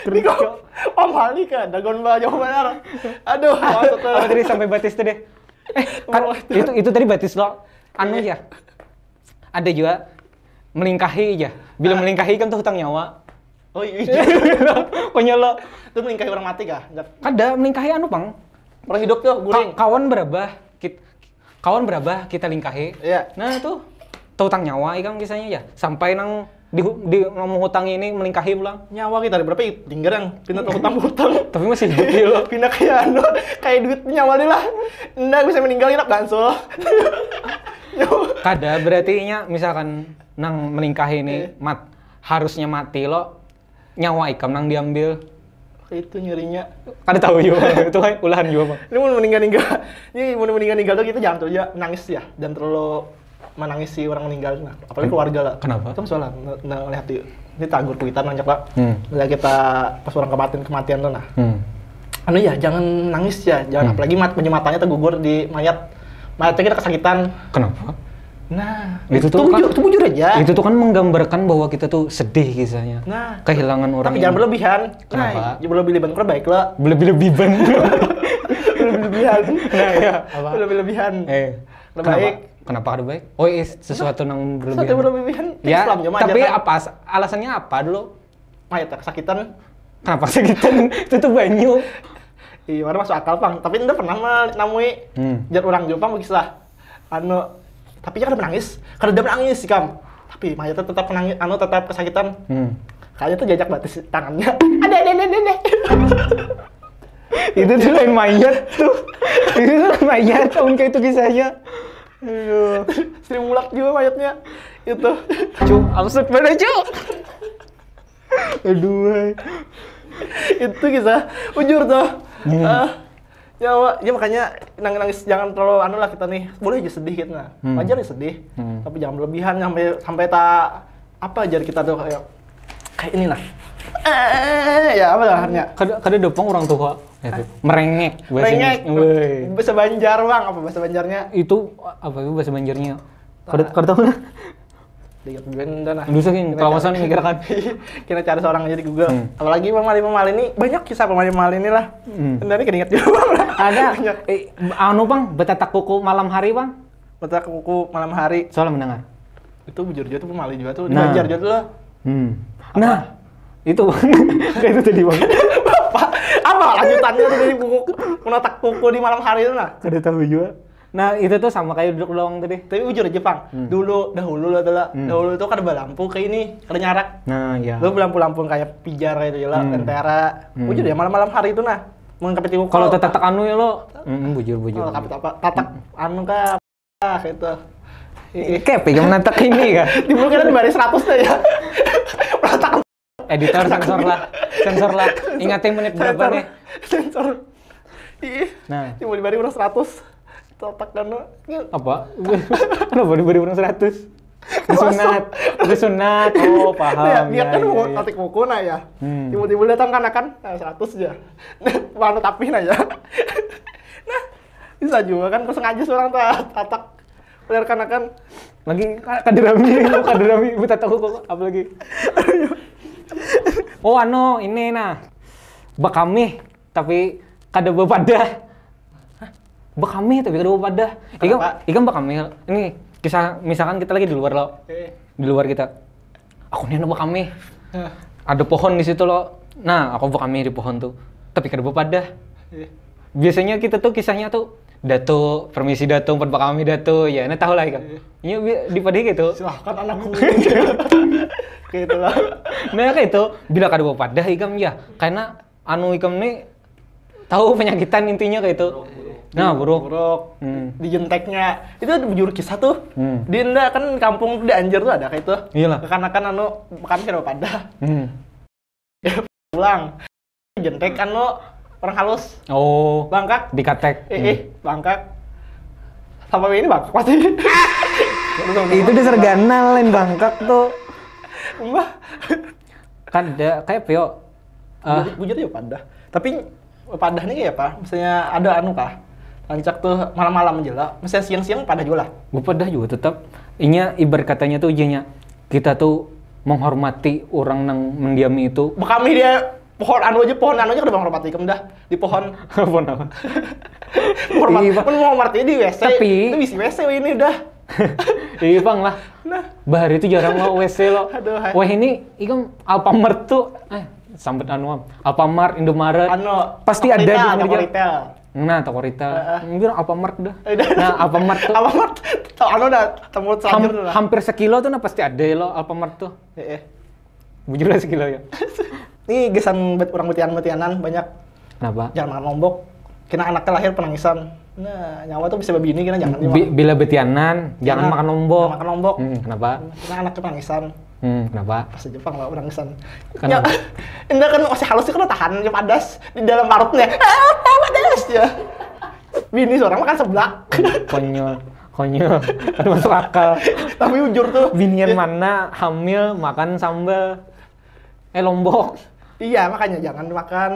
Speaker 1: Cringe, Cok. Pamali kan, Dragon Ball jauh benar. Aduh, maksudnya.
Speaker 2: Apa tadi sampai batis tuh deh? Itu tadi batis lo. Anu ya. Ada juga melingkahi aja. Bila melingkahi kan tuh hutang nyawa.
Speaker 1: Oh iya.
Speaker 2: Konyol lo.
Speaker 1: Itu melingkahi orang mati kah?
Speaker 2: Kada melingkahi anu, Bang.
Speaker 1: Orang hidup tuh guring.
Speaker 2: Kawan berabah kita lingkahi.
Speaker 1: Iya.
Speaker 2: Nah, itu hutang nyawa ikan kisahnya ya. Sampai nang di ngomong hutang ini melingkahi pulang.
Speaker 1: Nyawa kita berapa tinggal yang pindah ke hutang.
Speaker 2: Tapi masih hidup ya lo.
Speaker 1: Pindah kayak duit nyawa dia lah. Nggak bisa meninggal enak gansul.
Speaker 2: Kada berarti misalkan nang melingkahi ini harusnya mati lo, nyawa ikam nang diambil.
Speaker 1: Itu nyerinya.
Speaker 2: Kada tahu juga. Itu kan ulahan juga, Bang.
Speaker 1: Ini mau meninggal tuh kita jangan terlalu nangis ya. Jangan terlalu menangisi orang meninggal. Nah, apalagi keluarga lah.
Speaker 2: Kenapa?
Speaker 1: Itu soalnya lihat ini tagur kuitan nanjak lah. Lihat kita pas orang kematian tuh nah. Anu ya, jangan nangis ya. Jangan apalagi matanya tergugur di mayatnya kita kesakitan.
Speaker 2: Kenapa?
Speaker 1: Nah,
Speaker 2: itu
Speaker 1: bujur aja.
Speaker 2: Itu tuh kan menggambarkan bahwa kita tuh sedih kisahnya.
Speaker 1: Nah,
Speaker 2: kehilangan orang.
Speaker 1: Tapi jangan berlebihan.
Speaker 2: Kenapa?
Speaker 1: Nah, berlebihan kurang baik lah.
Speaker 2: Berlebihan.
Speaker 1: Nah, ya. Apa? Berlebihan.
Speaker 2: Lebih baik. Kenapa ada baik? Oh, sesuatu yang berlebihan.
Speaker 1: Sesuatu berlebihan.
Speaker 2: Ya, tapi apa alasannya apa dulu?
Speaker 1: Mayat kesakitan.
Speaker 2: Kenapa sakitan? Itu tuh banyu.
Speaker 1: Iya, mana masuk akal, Bang. Tapi anda pernah namui jar orang Jepang begislah. Tapi kan kada menangis sih Kam. Tapi mayatnya tetap menangis, tetap kesakitan. Kayaknya tuh jajak batis tangannya. Ada.
Speaker 2: Itu tuh lain mayat tuh. Itu tuh mayat, tahun kayak itu kisahnya. Aduh.
Speaker 1: Sri Mulat juga mayatnya. Itu.
Speaker 2: Cuk, absurd banget, Cuk. Aduh.
Speaker 1: Itu kisah ujur tuh. Ya makanya nangis jangan terlalu lah kita nih. Boleh aja sedih gitu nah. Wajar ya sedih. Tapi jangan berlebihan sampai tak apa aja kita tuh kayak ini lah. Ya apa lahannya?
Speaker 2: Kada dopong orang tua. Itu merengek
Speaker 1: bahasa Banjar, Bang. Apa bahasa Banjarnya?
Speaker 2: Itu apa itu bahasa Banjarnya? Kada tahu lah.
Speaker 1: Lihat benda nah.
Speaker 2: Lu saking kawasan mikir kan.
Speaker 1: Kita cari seorang aja di Google. Apalagi pemali ini banyak kisah pemali ini lah. Dari keringat juga, Bang.
Speaker 2: Ada. Bang, betatak kuku malam hari, Bang.
Speaker 1: Betatak kuku malam hari.
Speaker 2: Soalnya mendengar.
Speaker 1: Itu bujur juga tuh pemali juga tuh. Di Banjar juga tuh lah.
Speaker 2: Nah, itu kayak itu tadi, Bang.
Speaker 1: Apa lanjutannya tuh dari kuku menatak kuku di malam hari itu nah?
Speaker 2: Kada tahu juga. Nah, itu tuh sama kayak duduk doang tadi.
Speaker 1: Tapi ujur aja, Bang. Dahulu itu kan ada lampu kayak ini, ada nyarak.
Speaker 2: Nah, iya.
Speaker 1: Lu lampu-lampu kayak pijar kayak itu lah, lentera. Ujur ya malam-malam hari itu nah. Mengkapit kuku.
Speaker 2: Kalau tatak anu ya lo, bujur.
Speaker 1: Kalau kapit apa? Tatak anu kah? Kayak itu.
Speaker 2: Kayak pegang natak ini kah?
Speaker 1: Di mungkin di baris 100 deh ya.
Speaker 2: editor sensor lah. Ingatin menit berapa nih?
Speaker 1: Sensor. Ih.
Speaker 2: Nah,
Speaker 1: Tiba-tiba di 100. Totak kan
Speaker 2: apa? Kenapa diberi orang 100? Disunat. Oh, paham.
Speaker 1: Dia kan mau tatik buku nah ya. Tiba-tiba datang kan 100 aja. Mana tapi nah ya. Nah, bisa juga kan sengaja seorang tatak player kan
Speaker 2: lagi kaderami buta tahu kok apa lagi. Oh, ini nah. Bakami tapi kada bepadah. Bakami tapi kada bepadah. Ikan bakami. Ini kisah misalkan kita lagi di luar lo. Di luar kita. Aku nih bakami. Ada pohon di situ lo. Nah, aku bakami di pohon tuh. Tapi kada bepadah. Biasanya kita tuh kisahnya tuh Dato, permisi Dato, empat bakami Dato. Ya, ini tahu lah ikan. Iya di padi gitu.
Speaker 1: Silahkan anakku. Kayak itulah.
Speaker 2: Nah, kayak itu bila kada bepadah ikan ya. Karena ikam nih tahu penyakitan intinya kayak itu. Nah, buruk.
Speaker 1: Di jenteknya itu ada bujur kisah tuh. Di Indah kan kampung di Anjer tuh ada kayak itu.
Speaker 2: Iyalah.
Speaker 1: Kekanakan kami kada pada. Pulang. Jentek orang halus.
Speaker 2: Oh.
Speaker 1: Bangkak.
Speaker 2: Dikatek.
Speaker 1: Bangkak. Sampai ini bangkak pasti.
Speaker 2: Itu dasar ganal lain bangkak tuh.
Speaker 1: Mbah.
Speaker 2: Kan ada kayak pio.
Speaker 1: Bujur ya pada. Tapi padahnya kayak apa? Misalnya ada kah? Lancak tuh malam-malam aja lah. Misalnya siang-siang padah juga lah.
Speaker 2: Gue padah juga tetap. Inya ibarat katanya tuh ujiannya. Kita tuh menghormati orang yang mendiami itu.
Speaker 1: Kami dia pohon aja udah menghormati kamu dah di pohon.
Speaker 2: Pohon apa?
Speaker 1: Menghormati di WC.
Speaker 2: Tapi
Speaker 1: itu bisa WC ini udah.
Speaker 2: Iya bang lah.
Speaker 1: Nah,
Speaker 2: bahari itu jarang lo WC lo.
Speaker 1: Aduh.
Speaker 2: Wah ini ikam Alfamart tuh. Sambet Alfamart, Indomaret. Pasti ada di
Speaker 1: retail.
Speaker 2: Nah, toko retail. Mungkin Alfamart dah. Nah, Alfamart tuh.
Speaker 1: Alfamart. Temu sajer lah.
Speaker 2: Hampir sekilo tuh pasti ada lo Alfamart tuh. Bujur lah sekilo ya.
Speaker 1: Ini gesan orang mutianan banyak.
Speaker 2: Kenapa?
Speaker 1: Jangan makan lombok. Kena anaknya lahir penangisan. Nah, nyawa tuh bisa begini kena jangan
Speaker 2: bila betianan, jangan makan lombok.
Speaker 1: Makan lombok.
Speaker 2: Kenapa?
Speaker 1: Kena anaknya penangisan.
Speaker 2: Kenapa?
Speaker 1: Pas Jepang lah penangisan.
Speaker 2: Kenapa?
Speaker 1: Indah kan masih halus sih kan tahan jam padas di dalam parutnya. Padas ya. Bini seorang makan seblak. Konyol.
Speaker 2: Aduh masuk akal.
Speaker 1: Tapi jujur tuh.
Speaker 2: Binian mana hamil makan sambal. Lombok.
Speaker 1: Iya, makanya jangan makan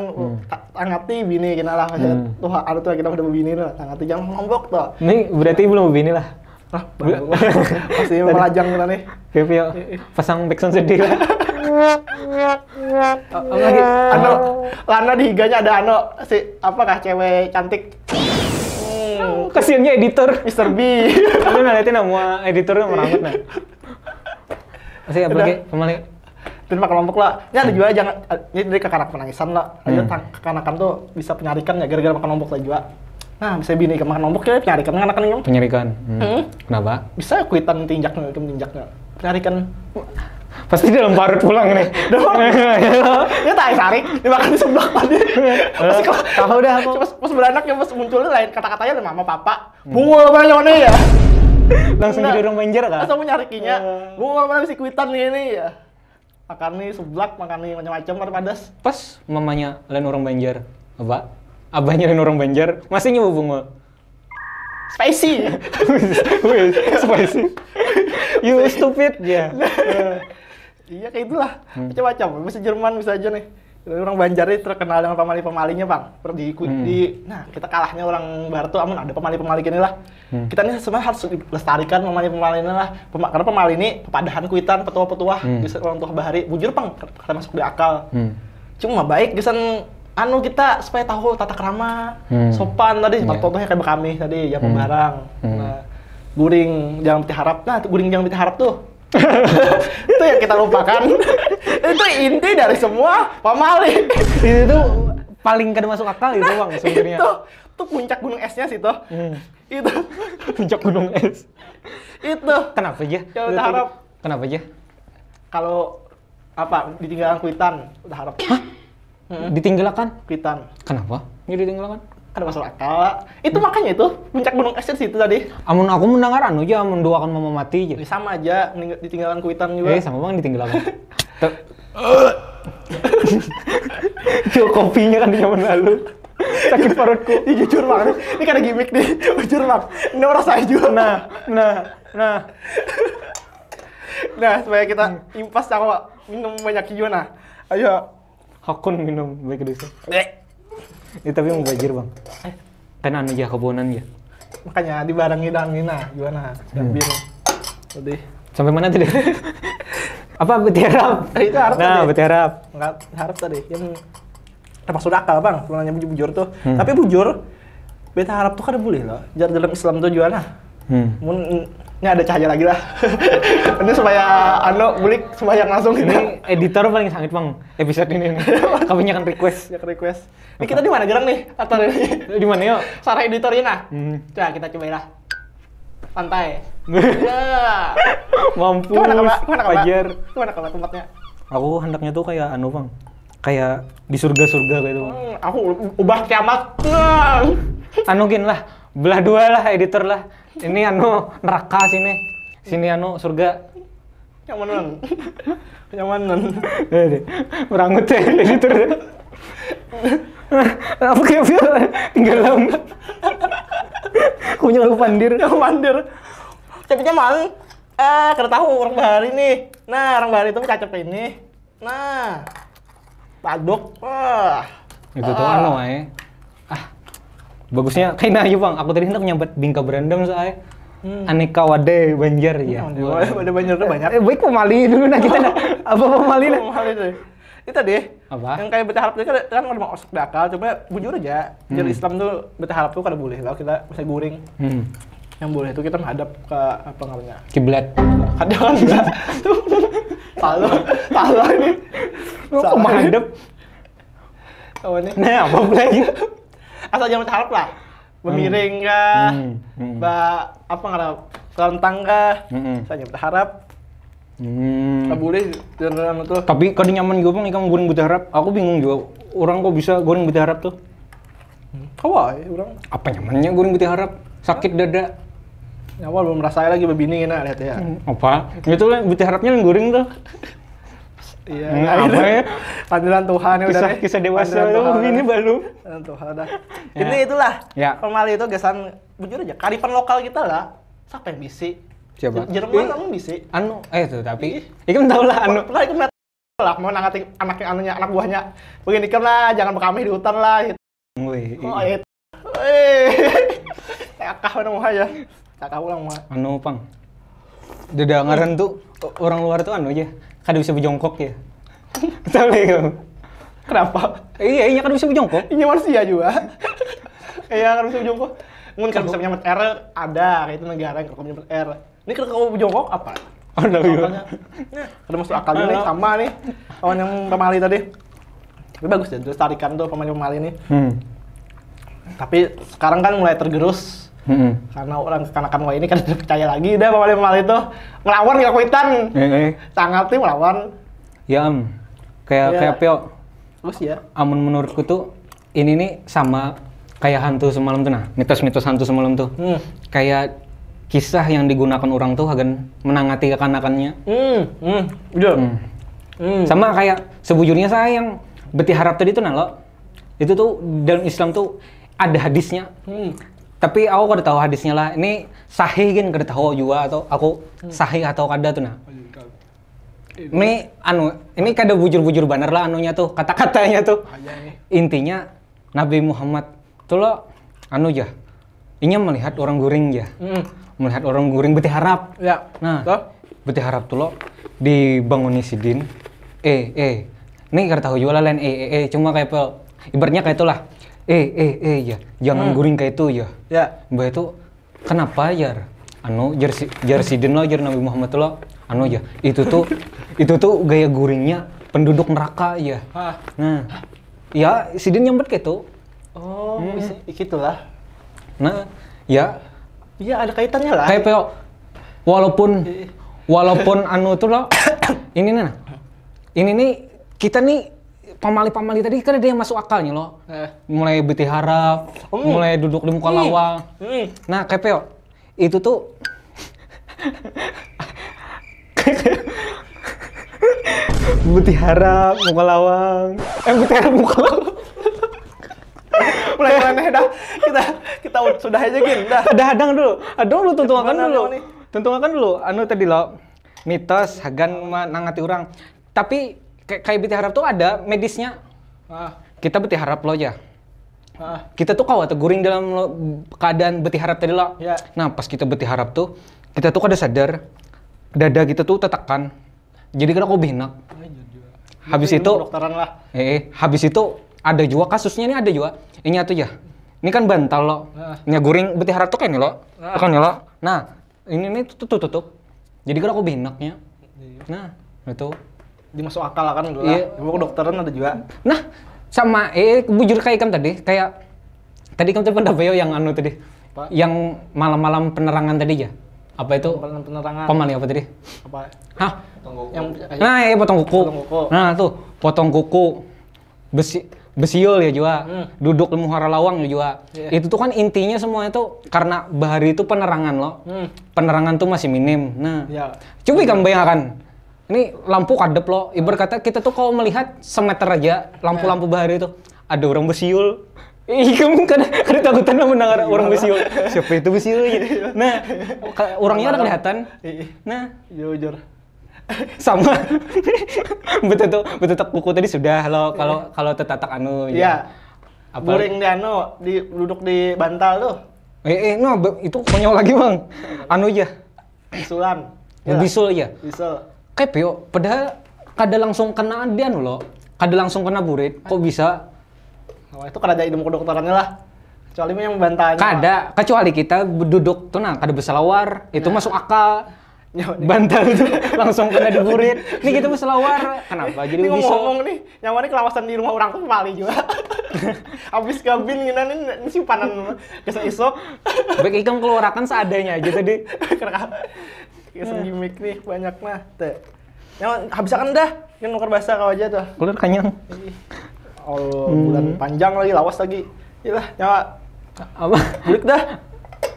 Speaker 1: tangati bini kena lah. Tuh ada tuh kita udah bini lah, tangati jangan lombok tuh.
Speaker 2: Ini berarti belum bini lah.
Speaker 1: Pasti melajang kita nih.
Speaker 2: Kevio, pasang backsound sedih lah.
Speaker 1: Lagi, Lana di higanya ada apakah cewek cantik.
Speaker 2: Kasiannya editor.
Speaker 1: Mr. B.
Speaker 2: Lu ngeliatin nama editornya merangut nah. Masih apa lagi? Kembali.
Speaker 1: Itu makan lombok lah. Ini ada juga ini dari kekanak penangisan lah. Ada kekanakan tuh bisa penyarikan ya gara-gara makan lombok lah juga. Nah, bisa bini ke makan lombok ya penyarikan kekanakan ini.
Speaker 2: Penyarikan. Kenapa?
Speaker 1: Bisa kuitan tinjaknya. Penyarikan.
Speaker 2: Pasti dalam parut pulang nih.
Speaker 1: Ya tak sarik, dimakan di sebelah tadi.
Speaker 2: Tahu dah aku.
Speaker 1: Pas beranaknya pas munculnya lain kata-katanya mama papa. Bungul banyak nih ya.
Speaker 2: Langsung jadi orang Banjar kan?
Speaker 1: Langsung menyarikinya. Bungul mana bisa kuitan ini ya. Makan nih seblak, makan nih macam-macam padas.
Speaker 2: Pas mamanya lain orang Banjar. Apa? Abahnya lain orang Banjar, masih nyoba bungul.
Speaker 1: Spicy.
Speaker 2: Spicy. You stupid ya.
Speaker 1: Iya kayak itulah. Macam-macam. Bisa Jerman bisa aja nih. Orang Banjar ini terkenal dengan pemali-pemalinya, Bang. Nah, kita kalahnya orang Barat tuh amun ada pemali-pemali gini lah. Kita nih sebenarnya harus dilestarikan pemali-pemali ini lah. Karena pemali ini pepadahan kuitan, petua-petua, bisa orang tua bahari. Bujur, Bang, karena masuk di akal. Cuma baik gesan kita supaya tahu tata krama, sopan tadi contohnya kayak kami tadi yang barang. Nah, guring jangan berharap. Nah, guring jangan berharap tuh. Itu yang kita lupakan. Itu inti dari semua pamali.
Speaker 2: Itu tuh paling kada masuk akal itu Bang sebenarnya.
Speaker 1: Itu puncak gunung esnya sih tuh. Itu
Speaker 2: puncak gunung es.
Speaker 1: Itu.
Speaker 2: Kenapa aja?
Speaker 1: Jangan berharap.
Speaker 2: Kenapa aja?
Speaker 1: Kalau ditinggalkan kuitan, berharap.
Speaker 2: Ditinggalkan?
Speaker 1: Kuitan.
Speaker 2: Kenapa? Ya ditinggalkan?
Speaker 1: Kada masuk akal. Itu makanya itu puncak gunung es situ tadi.
Speaker 2: Amun aku mendengar aja mendoakan mama mati aja.
Speaker 1: Sama aja ditinggalkan kuitan juga.
Speaker 2: Sama Bang ditinggalkan. Cuk, kopinya kan di zaman lalu. Sakit perutku.
Speaker 1: Ini jujur bang, ini kan ada gimmick nih. Jujur bang, ini orang saya juga. Nah, supaya kita impas sama minum banyak gimana? Ayo.
Speaker 2: Hakun minum baik desa. Tapi mau bajir bang. Kan anu ya kebunan ya.
Speaker 1: Makanya dibarengi dengan Mina, gimana? Gambir. Tadi.
Speaker 2: Sampai mana tadi? Apa beti harap?
Speaker 1: Itu harap
Speaker 2: nah,
Speaker 1: tadi.
Speaker 2: beti harap.
Speaker 1: Enggak harap tadi. Yang termasuk akal bang, sebenarnya bujur tuh. Tapi bujur, beta harap tuh kan boleh loh. Dalam Islam tuh gimana? Ini ada cahaya lagi lah. Ini supaya bulik sembahyang langsung gitu.
Speaker 2: Ini editor paling sangat bang episode ini. Kebanyakan request.
Speaker 1: Ya request. Ini kita di mana gerang nih? Atau
Speaker 2: di mana yuk?
Speaker 1: Sarah editornya nah. Coba kita cobain lah. Santai. Ya.
Speaker 2: Mampu.
Speaker 1: Gimana
Speaker 2: Fajar.
Speaker 1: Gimana kalau tempatnya?
Speaker 2: Aku hendaknya tuh kayak anu bang. Kayak di surga-surga kayak itu.
Speaker 1: Aku ubah kiamat.
Speaker 2: Anu gin lah. Belah dua lah editor lah. Ini anu neraka sini. Sini anu surga.
Speaker 1: Nyamanan. Nyamanan.
Speaker 2: Merangut ya editor. Apa kayak tinggal lama. Punya aku pandir.
Speaker 1: Yang pandir. Capeknya mal. Kada tahu orang bahari nih. Nah, orang bahari itu cacep ini. Nah. Paduk.
Speaker 2: Itu tuh anu bagusnya kayak aja bang. Aku tadi hendak nyambat bingka berendam saya. Aneka wade Banjar ya.
Speaker 1: Wade Banjar tuh banyak.
Speaker 2: Baik pemali dulu nah kita apa pemali nah.
Speaker 1: Pemali tuh. Itu deh.
Speaker 2: Apa?
Speaker 1: Yang kayak beta harap itu kan udah masuk akal. Coba bujur aja. Jadi Islam tuh beta harap tuh kada boleh. Kalau kita bisa guring. Yang boleh itu kita menghadap ke apa namanya?
Speaker 2: Kiblat.
Speaker 1: Kadang kan enggak. Salah ini.
Speaker 2: Lu kok menghadap?
Speaker 1: Oh ini.
Speaker 2: Nah, apa lagi?
Speaker 1: Asal jangan berharap lah. Bermiring kah? Apa ngarap? Kelentang kah? Asal jangan berharap. Nggak boleh jalan itu.
Speaker 2: Tapi kalau nyaman juga bang, ikan goreng berharap. Aku bingung juga. Orang kok bisa goreng berharap tuh?
Speaker 1: Kawai, orang.
Speaker 2: Apa nyamannya goreng berharap? Sakit dada.
Speaker 1: Awal belum merasa lagi bebini enak lihat ya.
Speaker 2: Apa? Itu lah berharapnya yang goreng tuh.
Speaker 1: Iya.
Speaker 2: Apa ya?
Speaker 1: Panggilan Tuhan ya udah.
Speaker 2: Kisah dewasa tuh ini baru.
Speaker 1: Tuhan dah. Ini itulah.
Speaker 2: Ya.
Speaker 1: Pemali itu gesan bujur aja. Kearifan lokal kita lah. Siapa yang bisi?
Speaker 2: Siapa?
Speaker 1: Jerman kamu bisi.
Speaker 2: Anu, tuh tapi. Ikan tahu lah anu.
Speaker 1: Lah ikan lah mau nangati anak buahnya. Begini kan lah, jangan berkamih di hutan lah. Gitu.
Speaker 2: Wih.
Speaker 1: Oh itu. Kakak mau aja. Kakak ulang mah.
Speaker 2: Anu pang. Dedangaran tuh orang luar tuh anu aja. Kada bisa berjongkok ya. Tahu ya?
Speaker 1: Kenapa?
Speaker 2: Iya, kan bisa berjongkok.
Speaker 1: Ini manusia juga. Iya, kan bisa berjongkok. Mungkin kalau bisa menyambut R ada, kayak itu negara yang kalau menyambut R. Ini kalau berjongkok apa?
Speaker 2: Ada juga.
Speaker 1: Nah, ada masuk akal juga nih, sama nih. Kawan yang pemali tadi. Tapi bagus ya, terus tarikan tuh pemali ini. Tapi sekarang kan mulai tergerus. Karena orang kekanakan wah ini kan tidak percaya lagi dah pemali itu melawan nggak kuitan. Sangat nih melawan.
Speaker 2: Ya kayak peo.
Speaker 1: Terus ya.
Speaker 2: Amun menurutku tuh ini nih sama kayak hantu semalam tuh nah, mitos-mitos hantu semalam tuh. Kayak kisah yang digunakan orang tuh akan menangati kekanakannya.
Speaker 1: Udah.
Speaker 2: Sama kayak sebujurnya saya yang beti harap tadi tuh nah lo. Itu tuh dalam Islam tuh ada hadisnya. Tapi aku kada tahu hadisnya lah. Ini sahih kan kada tahu juga atau aku sahih atau kada tuh nah. Ini kada bujur-bujur benar lah anunya tuh, kata-katanya tuh. Intinya Nabi Muhammad tuh lo inya melihat orang guring ya. Melihat orang guring beti harap.
Speaker 1: Ya.
Speaker 2: Nah, beti harap tuh lo dibanguni sidin. Ini kada tahu juga lah lain cuma kayak ibaratnya kayak itulah. Ya, jangan guring kayak itu ya.
Speaker 1: Ya.
Speaker 2: Mbak itu kenapa ya? Jar sidin lo, jar Nabi Muhammad tuh lo, ya. Itu tuh gaya guringnya penduduk neraka ya. Nah, ya sidin nyambet kayak itu.
Speaker 1: Oh, gitulah.
Speaker 2: Nah, ya.
Speaker 1: Iya ada kaitannya lah.
Speaker 2: Kayak peo, walaupun tuh lo, ini nih kita nih pamali-pamali tadi kan ada yang masuk akalnya loh. Mulai beti harap, mulai duduk di muka lawang. Nah, kayak peo, itu tuh Putih harap, muka lawang. Putih harap, muka lawang.
Speaker 1: Mulai aneh dah. Kita sudah aja gin. Dah.
Speaker 2: Hadang dulu. Hadang dulu tuntungan dulu.
Speaker 1: nih?
Speaker 2: Tuntungan dulu. Anu tadi lo. Mitos hagan nangati orang. Tapi kayak beti harap tuh ada medisnya. Kita beti harap lo ya. Kita tuh kawat guring dalam keadaan beti harap tadi lo.
Speaker 1: Ya.
Speaker 2: Nah, pas kita beti harap tuh, kita tuh kada sadar dada kita tuh tetekan. Jadi kada kok binak. Habis itu
Speaker 1: dokteran lah.
Speaker 2: Habis itu ada juga kasusnya nih, ada juga. Ini tuh ya. Ini kan bantal lo. Ini guring beti harap tuh kayak nih lo. Kan ya lo. Nah, ini tutup. Jadi kada kok binaknya. Nah, itu
Speaker 1: Dimasuk akal kan dulu lah.
Speaker 2: Iya.
Speaker 1: Mau ke dokteran ada juga.
Speaker 2: Nah, sama bujur kayak ikam tadi, kayak tadi ikam telepon apa yang anu tadi?
Speaker 1: Apa?
Speaker 2: Yang malam-malam penerangan tadi ya? Apa itu?
Speaker 1: Penerangan.
Speaker 2: Pemali apa tadi?
Speaker 1: Apa?
Speaker 2: Hah?
Speaker 1: Yang
Speaker 2: Nah, potong kuku.
Speaker 1: Potong kuku.
Speaker 2: Nah, tuh potong kuku. Besiul ya juga. Duduk lemu hara lawang ya juga.
Speaker 1: Yeah.
Speaker 2: Itu tuh kan intinya semua itu karena bahari itu penerangan lo. Penerangan tuh masih minim. Nah,
Speaker 1: Ya.
Speaker 2: coba kamu bayangkan. Ini lampu kadep lo, ibarat kata kita tuh kalau melihat semeter aja lampu-lampu bahari itu ada orang besiul. Kamu kada takutan lah mendengar orang besiul. Siapa itu besiul ya? Nah, orangnya ada kelihatan. Nah,
Speaker 1: jujur.
Speaker 2: sama. betul kuku tadi sudah lo kalau tetatak anu
Speaker 1: Iya.
Speaker 2: Apa?
Speaker 1: Guring di anu, duduk di bantal tuh.
Speaker 2: No, itu konyol lagi bang. Anu aja.
Speaker 1: Bisulan.
Speaker 2: Bisul ya.
Speaker 1: Bisul.
Speaker 2: Kayak Pio, padahal kada langsung kena dia lo, kada langsung kena burit, kok bisa?
Speaker 1: Oh, itu kada ada ilmu kedokterannya lah. Kecuali yang bantalnya.
Speaker 2: Kada, kecuali kita duduk tuh nah, kada berselawar, itu masuk akal. Bantal itu langsung kena di burit. Nih kita berselawar, kenapa? Jadi bisa.
Speaker 1: Ngomong nih, yang mana kelawasan di rumah orang tuh pali juga. Habis kabin gini nih simpanan kesan isok.
Speaker 2: Baik ikam keluarakan seadanya aja tadi.
Speaker 1: Kesan gimmick nih banyak mah. Yang habis kan dah, yang nuker bahasa kau aja tuh.
Speaker 2: Keluar kanyang.
Speaker 1: Oh, bulan panjang lagi, lawas lagi. Iyalah, nyawa.
Speaker 2: Apa?
Speaker 1: Bulik dah.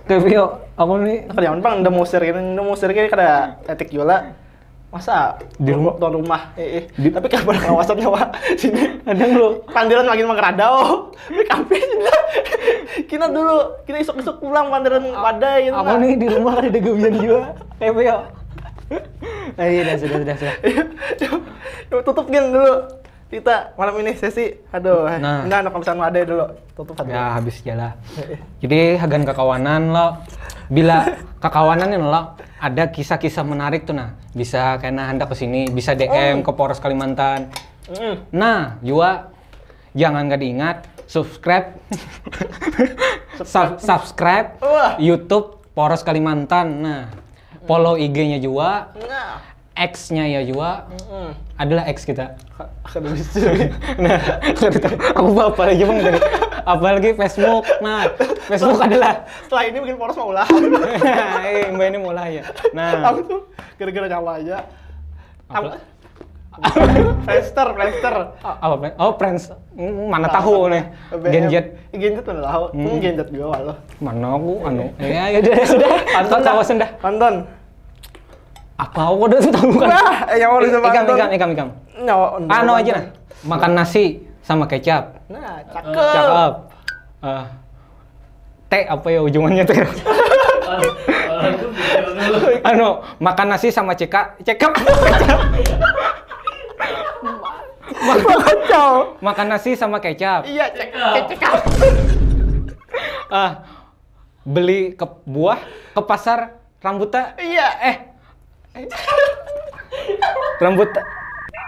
Speaker 2: Kayak Pio, aku nih.
Speaker 1: Kerjaan bang, udah musir gini kada etik juga. Masa
Speaker 2: Di rumah?
Speaker 1: tuan rumah, tapi kabar kawasan nyawa sini.
Speaker 2: Ada lu.
Speaker 1: Pandiran makin mengkeradau. Ini kampus lah. Kita isuk-isuk pulang pandiran wadai gitu.
Speaker 2: Aku nih di rumah kan ada gawian juga. Kayak Pio. Iya, sudah.
Speaker 1: Yuk, tutup gin dulu. Kita malam ini sesi. Aduh,
Speaker 2: Nah.
Speaker 1: anak kawasan wadai dulu. Tutup aja.
Speaker 2: Ya habis jalan. Jadi hagan kekawanan lo. Bila kekawanan ini lo ada kisah-kisah menarik tuh nah. Bisa kena hendak ke sini, bisa DM ke Polres Kalimantan. Nah, juga jangan gak diingat subscribe. Subscribe
Speaker 1: Wah.
Speaker 2: YouTube Polres Kalimantan. Nah, follow IG-nya juga.
Speaker 1: Nah.
Speaker 2: X-nya ya juga. Adalah X kita.
Speaker 1: Akan bisa.
Speaker 2: Nah, aku apa lagi bang tadi? Apalagi Facebook. Nah, Facebook adalah.
Speaker 1: Setelah ini bikin poros mau ulah.
Speaker 2: Mbak ini mulai ya. Nah,
Speaker 1: Aku tuh gara-gara nyawa aja. Friendster.
Speaker 2: apa? Oh, friends. Mana tahu nih? Genjet.
Speaker 1: Genjet mana tahu? Kamu genjet juga walau.
Speaker 2: Mana aku anu? Ya sudah.
Speaker 1: Pantun dah.
Speaker 2: Kawasan dah.
Speaker 1: Pantun.
Speaker 2: Apa aku udah tahu kan?
Speaker 1: Wah, yang mau bisa pantun.
Speaker 2: Ikam.
Speaker 1: Nyawa.
Speaker 2: Anu aja nah. Makan nasi sama kecap.
Speaker 1: Nah, cakep.
Speaker 2: Cakep. Teh apa ya ujungannya teh? Anu, makan nasi sama cekap. Makan nasi sama kecap.
Speaker 1: Iya, cekap.
Speaker 2: Beli buah ke pasar rambutan.
Speaker 1: Iya,
Speaker 2: Rambut.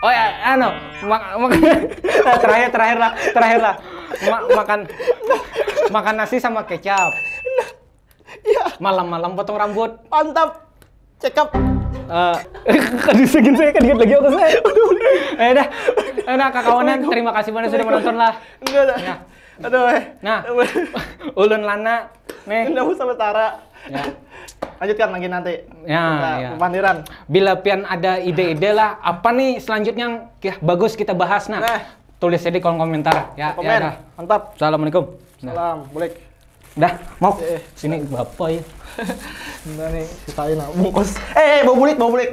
Speaker 2: Oh ya, anu, terakhir lah. Makan nasi sama kecap.
Speaker 1: Iya.
Speaker 2: Malam-malam potong rambut.
Speaker 1: Mantap. Cekap.
Speaker 2: Segini saya kan lagi aku saya. Udah kakawanan, terima kasih banyak sudah menonton lah.
Speaker 1: Enggak dah.
Speaker 2: Nah.
Speaker 1: Aduh.
Speaker 2: Nah, ulun lana nih.
Speaker 1: Udah usah betara.
Speaker 2: Ya.
Speaker 1: Lanjutkan lagi nanti.
Speaker 2: Ya.
Speaker 1: Pandiran.
Speaker 2: Bila pian ada ide-ide lah, apa nih selanjutnya yang bagus kita bahas nah. Tulis aja di kolom komentar. Ya,
Speaker 1: Komen.
Speaker 2: ya dah.
Speaker 1: Mantap.
Speaker 2: Assalamualaikum.
Speaker 1: Salam, boleh.
Speaker 2: Dah, mau. Sini bapak ya.
Speaker 1: Enggak nih, sisain bungkus. Bau bulik.